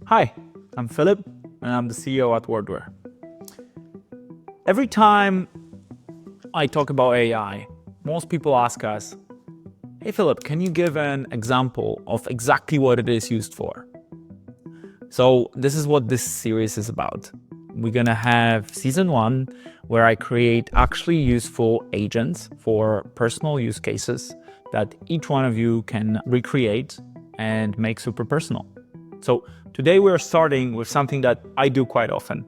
Hi, I'm Filip, and I'm the CEO at Wordware. Every time I talk about AI, most people ask us, hey Filip, can you give an example of exactly what it is used for? So this is what this series is about. We're gonna have season 1, where I create actually useful agents for personal use cases that each one of you can recreate and make super personal. So today we're starting with something that I do quite often.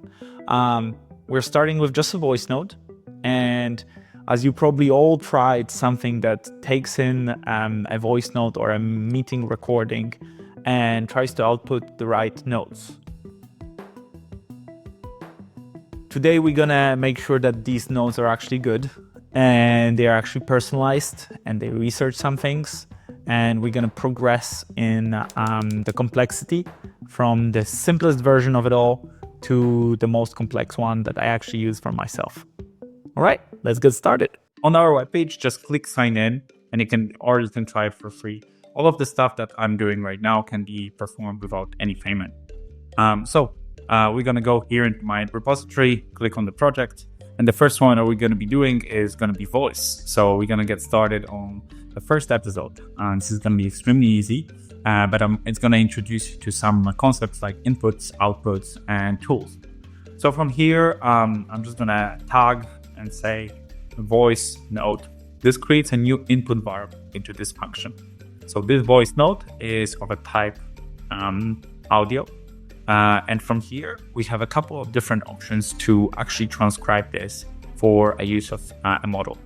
We're starting with just a voice note, and as you probably all tried something that takes in a voice note or a meeting recording and tries to output the right notes. Today we're gonna make sure that these notes are actually good and they are actually personalized and they research some things, and we're gonna progress in the complexity from the simplest version of it all to the most complex one that I actually use for myself. All right, let's get started. On our webpage, just click sign in and you can try it for free. All of the stuff that I'm doing right now can be performed without any payment. We're going to go here into my repository, click on the project. And the first one that we're going to be doing is going to be voice. So we're going to get started on the first episode. This is going to be extremely easy, but it's going to introduce you to some concepts like inputs, outputs, and tools. So from here, I'm just going to tag and say voice note. This creates a new input variable into this function. So this voice note is of a type audio. And from here, we have a couple of different options to actually transcribe this for a use of a model.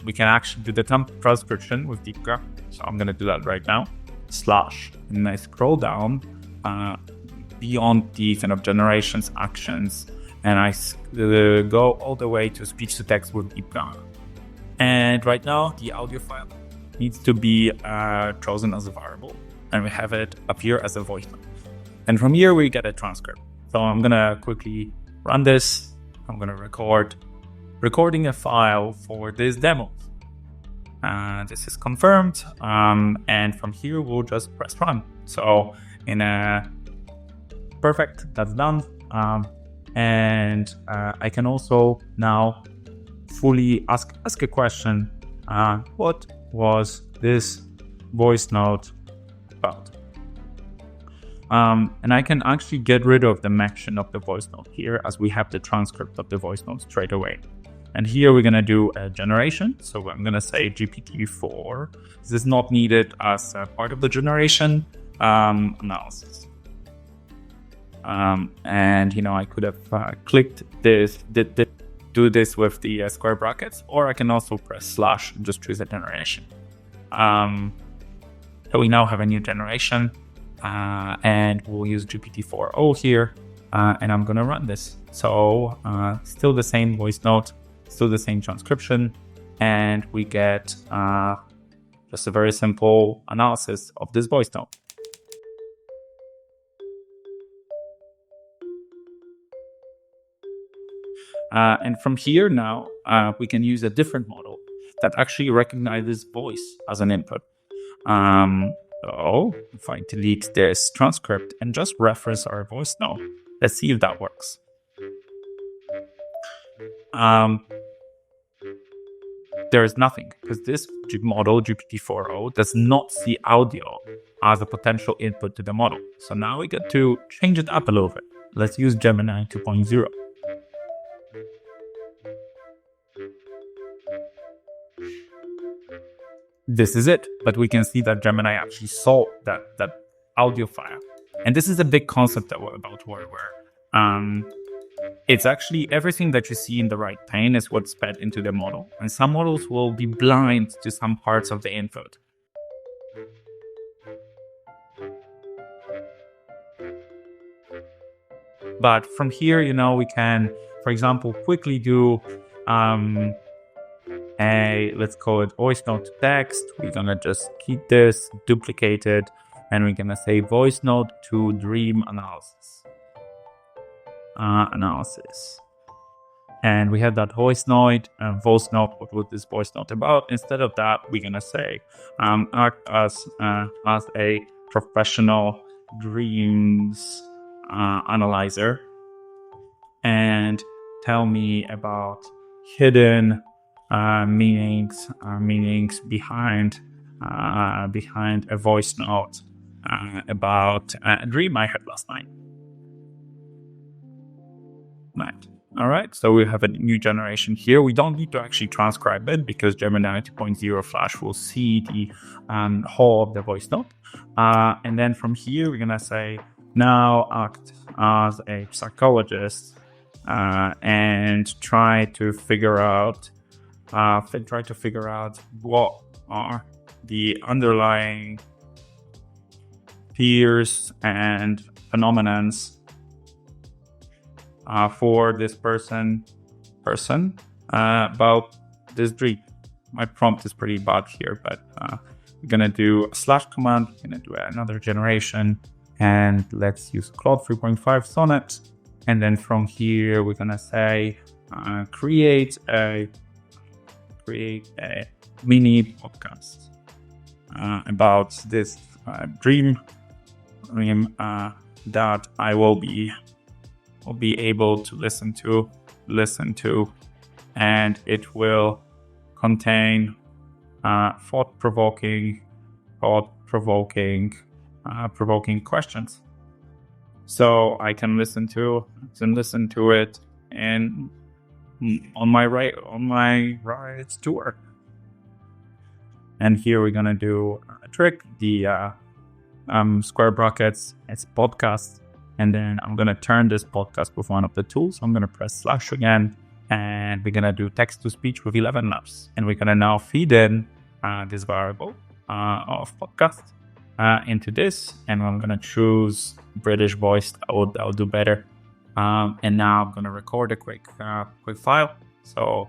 We can actually do the transcription with Deepgram. So I'm going to do that right now. / and I scroll down beyond the kind of generations actions, and I go all the way to speech to text with Deepgram. And right now, the audio file needs to be chosen as a variable, and we have it appear as a voice note. And from here, we get a transcript. So I'm going to quickly run this. I'm going to recording a file for this demo. This is confirmed. And from here, we'll just press run. So perfect, that's done. And I can also now fully ask a question. What was this voice note about? And I can actually get rid of the mention of the voice note here, as we have the transcript of the voice note straight away. And here we're going to do a generation. So I'm going to say GPT-4. This is not needed as a part of the generation analysis. And, I could have clicked this, do this with the square brackets, or I can also press / and just choose a generation. So we now have a new generation. And we'll use GPT-4o here, and I'm going to run this. So still the same voice note, still the same transcription, and we get just a very simple analysis of this voice note. And from here now, we can use a different model that actually recognizes voice as an input. So if I delete this transcript and just reference our voice note, let's see if that works. There is nothing, because this model, GPT-4o, does not see audio as a potential input to the model. So now we get to change it up a little bit. Let's use Gemini 2.0. This is it, but we can see that Gemini actually saw that audio file. And this is a big concept about Wordware. It's actually everything that you see in the right pane is what's fed into the model. And some models will be blind to some parts of the input. But from here, we can, for example, quickly do let's call it voice note to text. We're gonna just keep this, duplicate it, and we're gonna say voice note to dream analysis. And we have that voice note. What was this voice note about? Instead of that, we're gonna say act as a professional dreams analyzer and tell me about hidden meanings behind a voice note about a dream I had last night. All right, so we have a new generation here. We don't need to actually transcribe it because Gemini 2.0 Flash will see the whole of the voice note. And then from here, we're gonna say, now act as a psychologist and try to figure out what are the underlying fears and phenomenons for this person about this dream. My prompt is pretty bad here, but we're gonna do a slash command. We're gonna do another generation, and let's use Claude 3.5 Sonnet. And then from here, we're gonna say create a mini podcast about this dream that I will be able to listen to, and it will contain provoking questions. So I can listen to it and on my rides to work. And here we're gonna do a trick, the square brackets, it's podcast. And then I'm going to turn this podcast with one of the tools. I'm going to press slash again, and we're going to do text to speech with 11 labs. And we're going to now feed in this variable of podcast into this. And I'm going to choose British voice. That'll do better. And now I'm going to record a quick file. So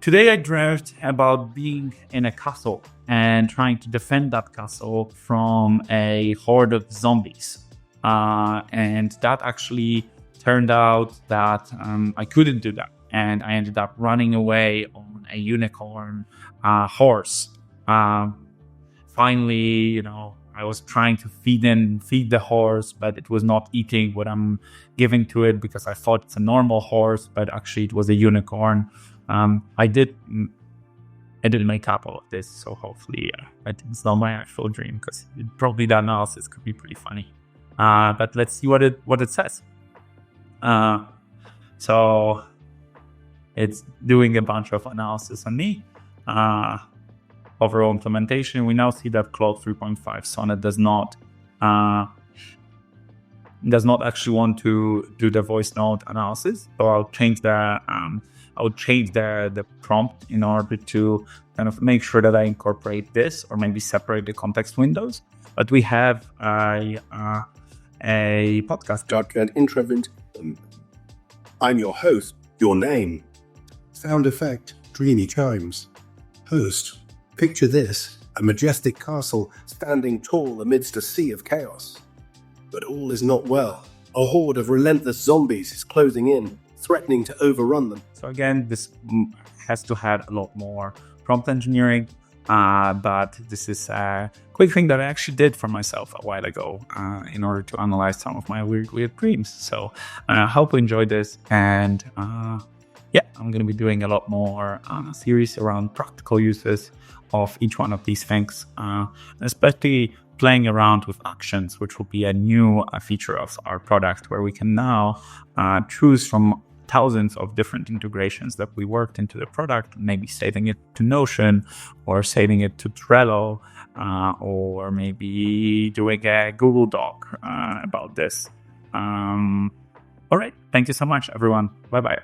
today I dreamt about being in a castle and trying to defend that castle from a horde of zombies. And that actually turned out that I couldn't do that. And I ended up running away on a unicorn horse. Finally, I was trying to feed the horse, but it was not eating what I'm giving to it because I thought it's a normal horse, but actually it was a unicorn. I did make up all of this, so hopefully it's not my actual dream, because probably the analysis could be pretty funny. But let's see what it says. So it's doing a bunch of analysis on me. Overall implementation, we now see that Claude 3.5 Sonnet does not actually want to do the voice note analysis. So I'll change the prompt in order to kind of make sure that I incorporate this, or maybe separate the context windows. But we have a podcast. Document introvert. I'm your host. Your name. Sound effect. Dreamy chimes. Host. Picture this. A majestic castle standing tall amidst a sea of chaos. But all is not well. A horde of relentless zombies is closing in, threatening to overrun them. So again, this has to have a lot more prompt engineering. But this is a quick thing that I actually did for myself a while ago in order to analyze some of my weird dreams. So I hope you enjoyed this. And I'm going to be doing a lot more series around practical uses of each one of these things, especially playing around with actions, which will be a new feature of our product, where we can now choose from thousands of different integrations that we worked into the product, maybe saving it to Notion or saving it to Trello, or maybe doing a Google Doc about this. All right. Thank you so much, everyone. Bye-bye.